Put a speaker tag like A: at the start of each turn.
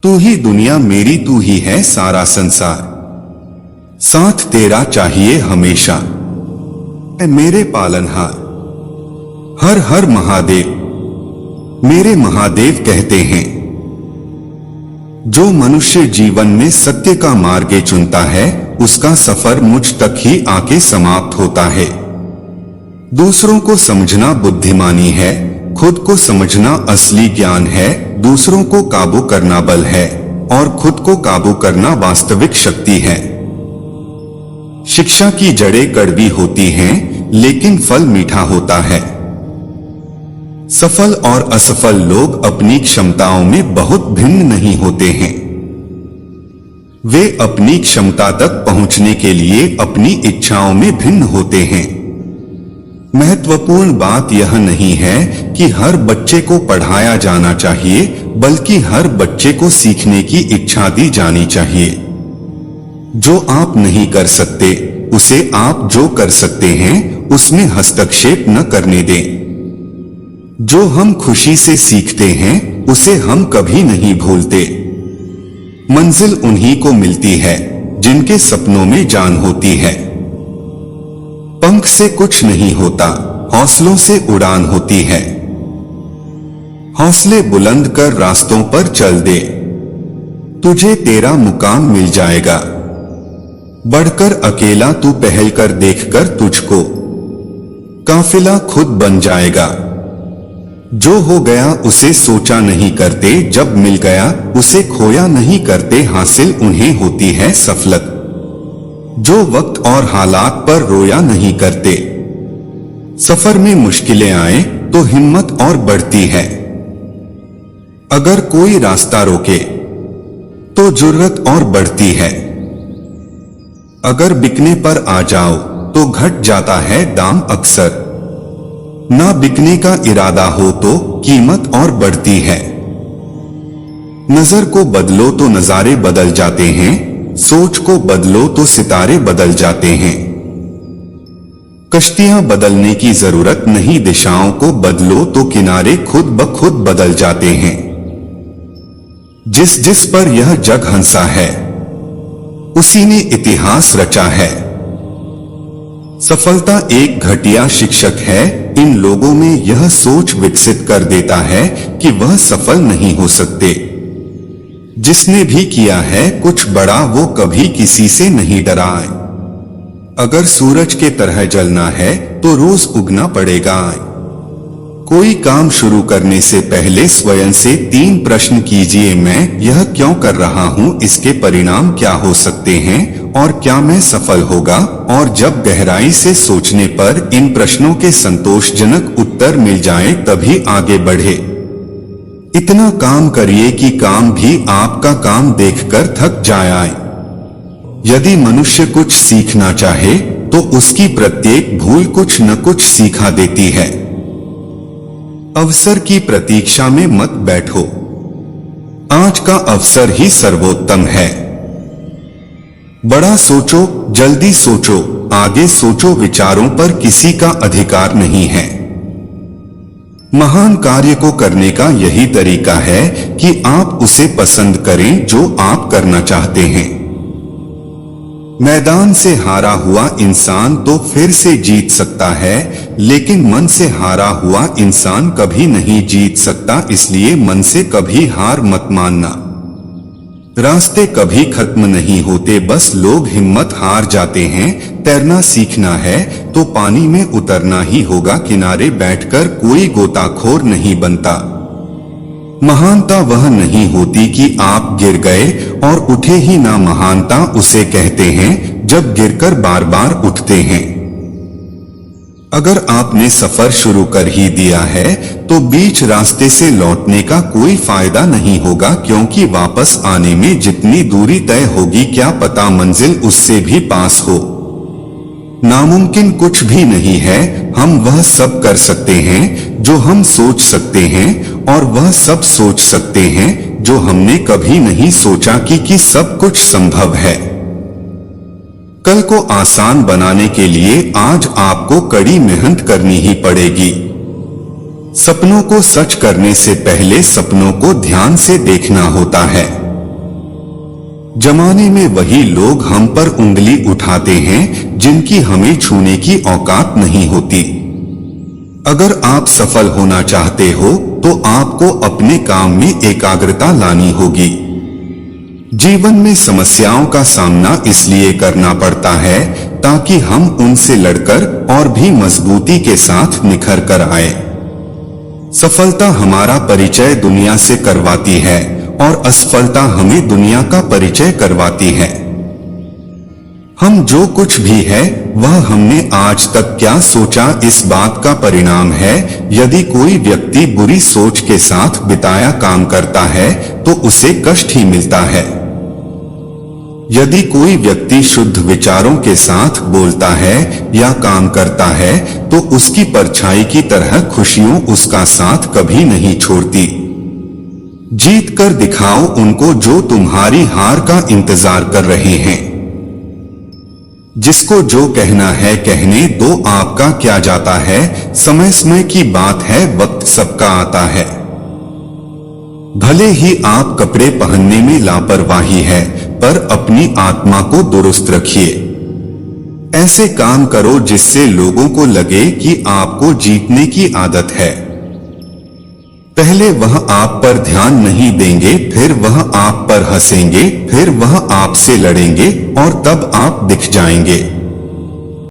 A: तू ही दुनिया मेरी, तू ही है सारा संसार, साथ तेरा चाहिए हमेशा ऐ मेरे पालनहार। हर हर महादेव मेरे महादेव कहते हैं। जो मनुष्य जीवन में सत्य का मार्ग चुनता है उसका सफर मुझ तक ही आके समाप्त होता है। दूसरों को समझना बुद्धिमानी है, खुद को समझना असली ज्ञान है। दूसरों को काबू करना बल है और खुद को काबू करना वास्तविक शक्ति है। शिक्षा की जड़ें कड़वी होती हैं, लेकिन फल मीठा होता है। सफल और असफल लोग अपनी क्षमताओं में बहुत भिन्न नहीं होते हैं। वे अपनी क्षमता तक पहुंचने के लिए अपनी इच्छाओं में भिन्न होते हैं। महत्वपूर्ण बात यह नहीं है कि हर बच्चे को पढ़ाया जाना चाहिए, बल्कि हर बच्चे को सीखने की इच्छा दी जानी चाहिए। जो आप नहीं कर सकते उसे आप जो कर सकते हैं उसमें हस्तक्षेप न करने दें। जो हम खुशी से सीखते हैं उसे हम कभी नहीं भूलते। मंजिल उन्हीं को मिलती है जिनके सपनों में जान होती है। पंख से कुछ नहीं होता, हौसलों से उड़ान होती है। हौसले बुलंद कर रास्तों पर चल दे, तुझे तेरा मुकाम मिल जाएगा। बढ़कर अकेला तू पहल कर देखकर तुझको काफिला खुद बन जाएगा। जो हो गया उसे सोचा नहीं करते, जब मिल गया उसे खोया नहीं करते। हासिल उन्हें होती है सफलत जो वक्त और हालात पर रोया नहीं करते। सफर में मुश्किलें आए तो हिम्मत और बढ़ती है। अगर कोई रास्ता रोके तो जुर्रत और बढ़ती है। अगर बिकने पर आ जाओ तो घट जाता है दाम अक्सर। ना बिकने का इरादा हो तो कीमत और बढ़ती है। नजर को बदलो तो नजारे बदल जाते हैं, सोच को बदलो तो सितारे बदल जाते हैं। कश्तियां बदलने की जरूरत नहीं, दिशाओं को बदलो तो किनारे खुद ब खुद बदल जाते हैं। जिस जिस पर यह जग हंसा है उसी ने इतिहास रचा है। सफलता एक घटिया शिक्षक है, इन लोगों में यह सोच विकसित कर देता है कि वह सफल नहीं हो सकते। जिसने भी किया है कुछ बड़ा वो कभी किसी से नहीं डरा। अगर सूरज के तरह जलना है तो रोज उगना पड़ेगा। कोई काम शुरू करने से पहले स्वयं से 3 प्रश्न कीजिए। मैं यह क्यों कर रहा हूँ, इसके परिणाम क्या हो सकते हैं और क्या मैं सफल होगा। और जब गहराई से सोचने पर इन प्रश्नों के संतोषजनक उत्तर मिल जाएं, तभी आगे बढ़े। इतना काम करिए कि काम भी आपका काम देखकर थक जाए। यदि मनुष्य कुछ सीखना चाहे तो उसकी प्रत्येक भूल कुछ न कुछ सिखा देती है। अवसर की प्रतीक्षा में मत बैठो, आज का अवसर ही सर्वोत्तम है। बड़ा सोचो, जल्दी सोचो, आगे सोचो। विचारों पर किसी का अधिकार नहीं है। महान कार्य को करने का यही तरीका है कि आप उसे पसंद करें जो आप करना चाहते हैं। मैदान से हारा हुआ इंसान तो फिर से जीत सकता है, लेकिन मन से हारा हुआ इंसान कभी नहीं जीत सकता। इसलिए मन से कभी हार मत मानना। रास्ते कभी खत्म नहीं होते, बस लोग हिम्मत हार जाते हैं। तैरना सीखना है तो पानी में उतरना ही होगा, किनारे बैठकर कोई गोताखोर नहीं बनता। महानता वह नहीं होती कि आप गिर गए और उठे ही ना, महानता उसे कहते हैं जब गिरकर बार बार उठते हैं। अगर आपने सफर शुरू कर ही दिया है तो बीच रास्ते से लौटने का कोई फायदा नहीं होगा, क्योंकि वापस आने में जितनी दूरी तय होगी क्या पता मंजिल उससे भी पास हो। नामुमकिन कुछ भी नहीं है। हम वह सब कर सकते हैं जो हम सोच सकते हैं, और वह सब सोच सकते हैं जो हमने कभी नहीं सोचा कि सब कुछ संभव है। कल को आसान बनाने के लिए आज आपको कड़ी मेहनत करनी ही पड़ेगी। सपनों को सच करने से पहले सपनों को ध्यान से देखना होता है। जमाने में वही लोग हम पर उंगली उठाते हैं जिनकी हमें छूने की औकात नहीं होती। अगर आप सफल होना चाहते हो तो आपको अपने काम में एकाग्रता लानी होगी। जीवन में समस्याओं का सामना इसलिए करना पड़ता है ताकि हम उनसे लड़कर और भी मजबूती के साथ निखर कर आए। सफलता हमारा परिचय दुनिया से करवाती है और असफलता हमें दुनिया का परिचय करवाती है। हम जो कुछ भी है वह हमने आज तक क्या सोचा इस बात का परिणाम है। यदि कोई व्यक्ति बुरी सोच के साथ बिताया काम करता है तो उसे कष्ट ही मिलता है। यदि कोई व्यक्ति शुद्ध विचारों के साथ बोलता है या काम करता है तो उसकी परछाई की तरह खुशियों उसका साथ कभी नहीं छोड़ती। जीत कर दिखाओ उनको जो तुम्हारी हार का इंतजार कर रहे हैं। जिसको जो कहना है कहने दो, आपका क्या जाता है। समय समय की बात है, वक्त सबका आता है। भले ही आप कपड़े पहनने में लापरवाही है पर अपनी आत्मा को दुरुस्त रखिए। ऐसे काम करो जिससे लोगों को लगे कि आपको जीतने की आदत है। पहले वह आप पर ध्यान नहीं देंगे, फिर वह आप पर हंसेंगे, फिर वह आपसे लड़ेंगे और तब आप दिख जाएंगे।